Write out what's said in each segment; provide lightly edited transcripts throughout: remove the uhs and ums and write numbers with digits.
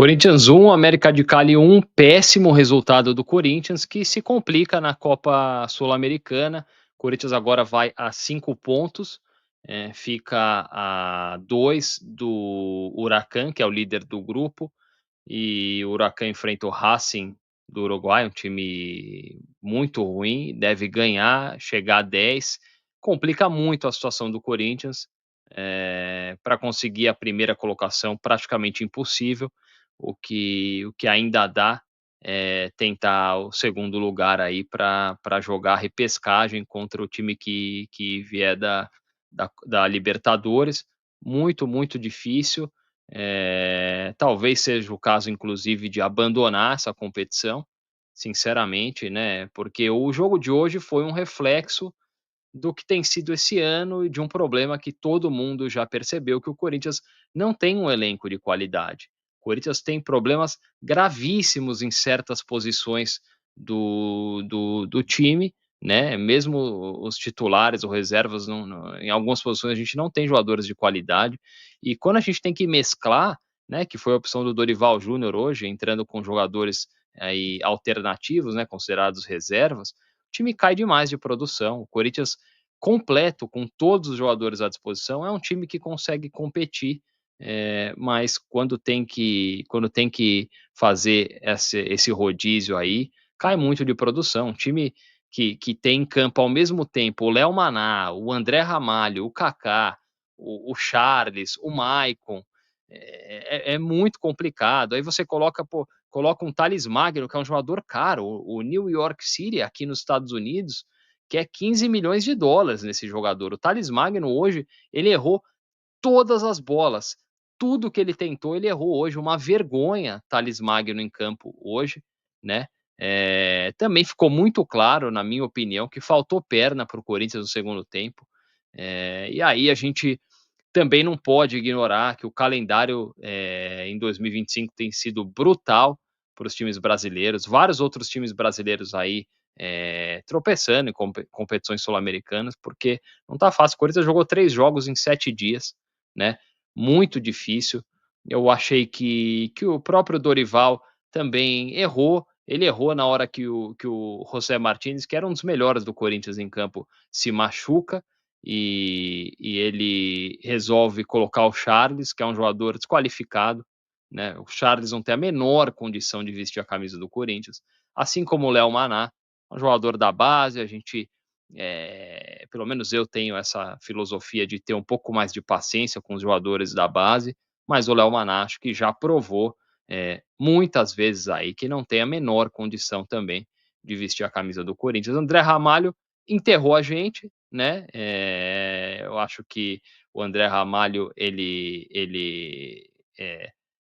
Corinthians 1, América de Cali 1, péssimo resultado do Corinthians, que se complica na Copa Sul-Americana. Corinthians agora vai a 5 pontos, fica a 2 do Huracan, que é o líder do grupo, e o Huracan enfrenta o Racing do Uruguai, um time muito ruim, deve ganhar, chegar a 10. Complica muito a situação do Corinthians, para conseguir a primeira colocação, praticamente impossível. O que ainda dá é tentar o segundo lugar aí para jogar a repescagem contra o time que vier da Libertadores. Muito, muito difícil. Talvez seja o caso, inclusive, de abandonar essa competição, sinceramente, né? Porque o jogo de hoje foi um reflexo do que tem sido esse ano e de um problema que todo mundo já percebeu, que o Corinthians não tem um elenco de qualidade. O Corinthians tem problemas gravíssimos em certas posições do time, né? Mesmo os titulares ou reservas, em algumas posições a gente não tem jogadores de qualidade. E quando a gente tem que mesclar, né? Que foi a opção do Dorival Júnior hoje, entrando com jogadores aí alternativos, né? Considerados reservas, o time cai demais de produção. O Corinthians completo, com todos os jogadores à disposição, é um time que consegue competir, mas quando tem que fazer esse rodízio aí, cai muito de produção. Um time que tem em campo ao mesmo tempo o Léo Maná, o André Ramalho, o Kaká, o Charles, o Maicon, é muito complicado. Aí você coloca um Thales Magno, que é um jogador caro, o New York City, aqui nos Estados Unidos, que é 15 milhões de dólares nesse jogador. O Thales Magno hoje, ele errou todas as bolas. Tudo que ele tentou, ele errou hoje. Uma vergonha, Thales Magno em campo hoje, né? Também ficou muito claro, na minha opinião, que faltou perna para o Corinthians no segundo tempo. E aí a gente também não pode ignorar que o calendário em 2025 tem sido brutal para os times brasileiros. Vários outros times brasileiros aí tropeçando em competições sul-americanas, porque não está fácil. O Corinthians jogou 3 jogos em 7 dias, né? Muito difícil. Eu achei que o próprio Dorival também errou. Ele errou na hora que o José Martínez, que era um dos melhores do Corinthians em campo, se machuca e ele resolve colocar o Charles, que é um jogador desqualificado, né? O Charles não tem a menor condição de vestir a camisa do Corinthians, assim como o Léo Maná, um jogador da base. A gente, pelo menos eu tenho essa filosofia de ter um pouco mais de paciência com os jogadores da base, mas o Léo Maná acho que já provou muitas vezes aí que não tem a menor condição também de vestir a camisa do Corinthians. André Ramalho enterrou a gente, né? Eu acho que o André Ramalho,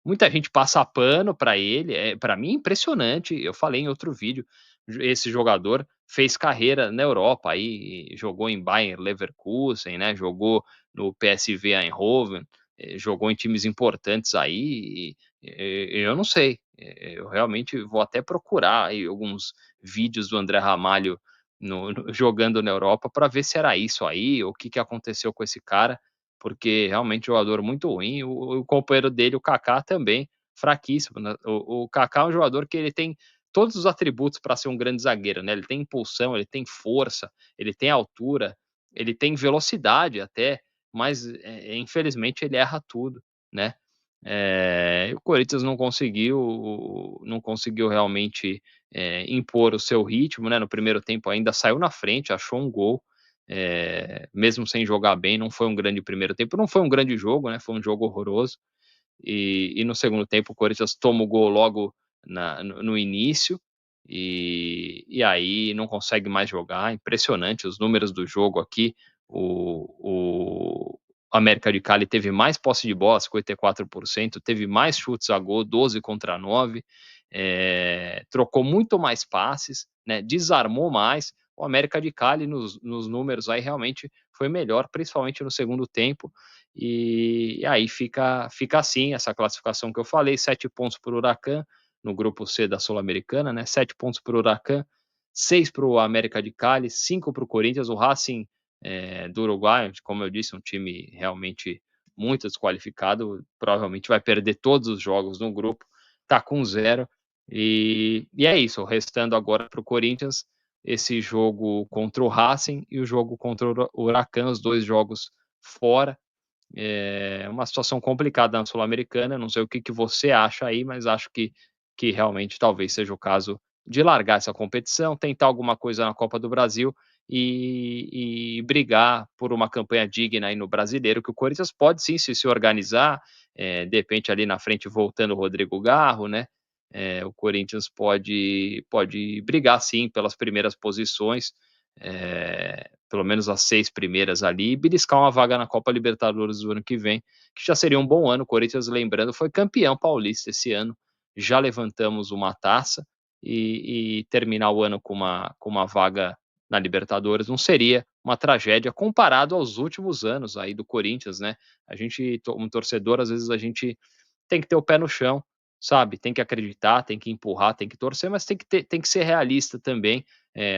muita gente passa pano para ele. Para mim, é impressionante. Eu falei em outro vídeo, esse jogador fez carreira na Europa, aí jogou em Bayern Leverkusen, né? Jogou no PSV Eindhoven, jogou em times importantes aí. Eu não sei. Eu realmente vou até procurar aí alguns vídeos do André Ramalho jogando na Europa para ver se era isso aí, o que aconteceu com esse cara, porque realmente jogador muito ruim. O companheiro dele, o Kaká, também fraquíssimo, né? O Kaká é um jogador que ele tem todos os atributos para ser um grande zagueiro, né? Ele tem impulsão, ele tem força, ele tem altura, ele tem velocidade até, mas infelizmente ele erra tudo, né? O Corinthians não conseguiu realmente impor o seu ritmo, né? No primeiro tempo ainda saiu na frente, achou um gol, mesmo sem jogar bem. Não foi um grande primeiro tempo, não foi um grande jogo, né? Foi um jogo horroroso. E no segundo tempo o Corinthians toma o gol logo no início, e aí não consegue mais jogar. Impressionante os números do jogo aqui. O América de Cali teve mais posse de bola, 54%, teve mais chutes a gol, 12 contra 9, trocou muito mais passes, né, desarmou mais. O América de Cali nos números aí realmente foi melhor, principalmente no segundo tempo. E aí fica assim essa classificação que eu falei: 7 pontos para o Huracan no grupo C da Sul-Americana, né? 7 pontos para o Huracan, 6 para o América de Cali, 5 para o Corinthians. O Racing do Uruguai, como eu disse, um time realmente muito desqualificado, provavelmente vai perder todos os jogos no grupo. tá com 0, e é isso, restando agora para o Corinthians, esse jogo contra o Racing e o jogo contra o Huracan, os 2 jogos fora. É uma situação complicada na Sul-Americana, não sei o que que você acha aí, mas acho que realmente talvez seja o caso de largar essa competição, tentar alguma coisa na Copa do Brasil e brigar por uma campanha digna aí no Brasileiro, que o Corinthians pode sim se organizar, de repente ali na frente voltando o Rodrigo Garro, né, o Corinthians pode brigar sim pelas primeiras posições, pelo menos as 6 primeiras ali, e beliscar uma vaga na Copa Libertadores do ano que vem, que já seria um bom ano. O Corinthians, lembrando, foi campeão paulista esse ano, já levantamos uma taça, e terminar o ano com uma vaga na Libertadores não seria uma tragédia comparado aos últimos anos aí do Corinthians, né? A gente, um torcedor, às vezes a gente tem que ter o pé no chão, sabe? Tem que acreditar, tem que empurrar, tem que torcer, mas tem que ser realista também.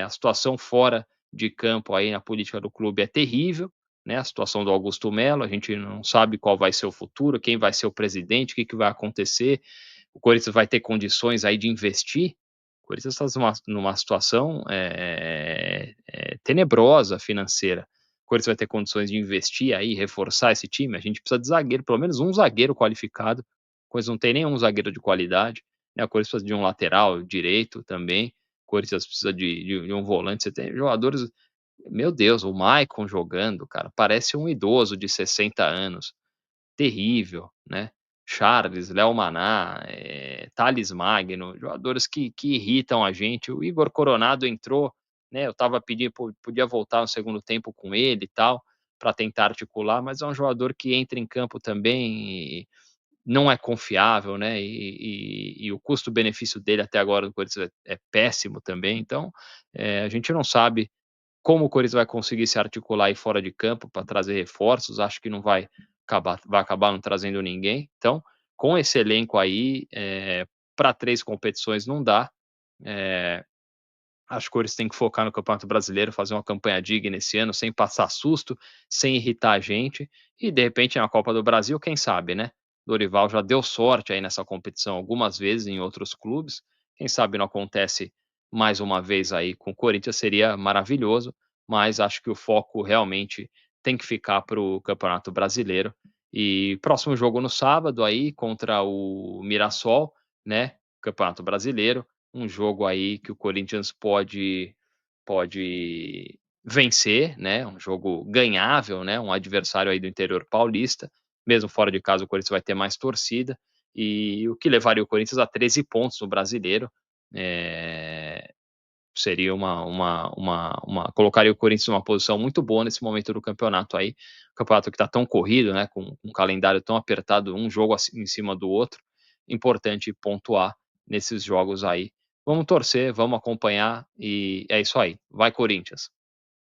A situação fora de campo aí na política do clube é terrível, né? A situação do Augusto Melo, a gente não sabe qual vai ser o futuro, quem vai ser o presidente, o que, que vai acontecer. O Corinthians vai ter condições aí de investir. O Corinthians está numa situação tenebrosa financeira. O Corinthians vai ter condições de investir aí, reforçar esse time. A gente precisa de zagueiro, pelo menos um zagueiro qualificado. O Corinthians não tem nenhum zagueiro de qualidade, né? O Corinthians precisa de um lateral direito também. O Corinthians precisa de um volante. Você tem jogadores. Meu Deus, o Maicon jogando, cara, parece um idoso de 60 anos. Terrível, né? Charles, Léo Maná, Thales Magno, jogadores que irritam a gente. O Igor Coronado entrou, né? Eu estava pedindo, podia voltar no segundo tempo com ele e tal, para tentar articular, mas é um jogador que entra em campo também e não é confiável, né? E o custo-benefício dele até agora no Corinthians é péssimo também. Então, a gente não sabe como o Corinthians vai conseguir se articular aí fora de campo para trazer reforços, acho que não vai acabar não trazendo ninguém. Então, com esse elenco aí, para 3 competições não dá. Eh, Acho que o Corinthians tem que focar no Campeonato Brasileiro, fazer uma campanha digna esse ano, sem passar susto, sem irritar a gente, e de repente na Copa do Brasil, quem sabe, né? Dorival já deu sorte aí nessa competição algumas vezes em outros clubes, quem sabe não acontece mais uma vez aí com o Corinthians, seria maravilhoso, mas acho que o foco realmente tem que ficar para o Campeonato Brasileiro. E próximo jogo no sábado aí contra o Mirassol, né? Campeonato Brasileiro, um jogo aí que o Corinthians pode vencer, né, um jogo ganhável, né, um adversário aí do interior paulista, mesmo fora de casa o Corinthians vai ter mais torcida, e o que levaria o Corinthians a 13 pontos no Brasileiro, eh, seria colocaria o Corinthians numa posição muito boa nesse momento do campeonato aí, campeonato que está tão corrido, né, com um calendário tão apertado, um jogo em cima do outro, importante pontuar nesses jogos aí. Vamos torcer, vamos acompanhar e é isso aí. Vai Corinthians!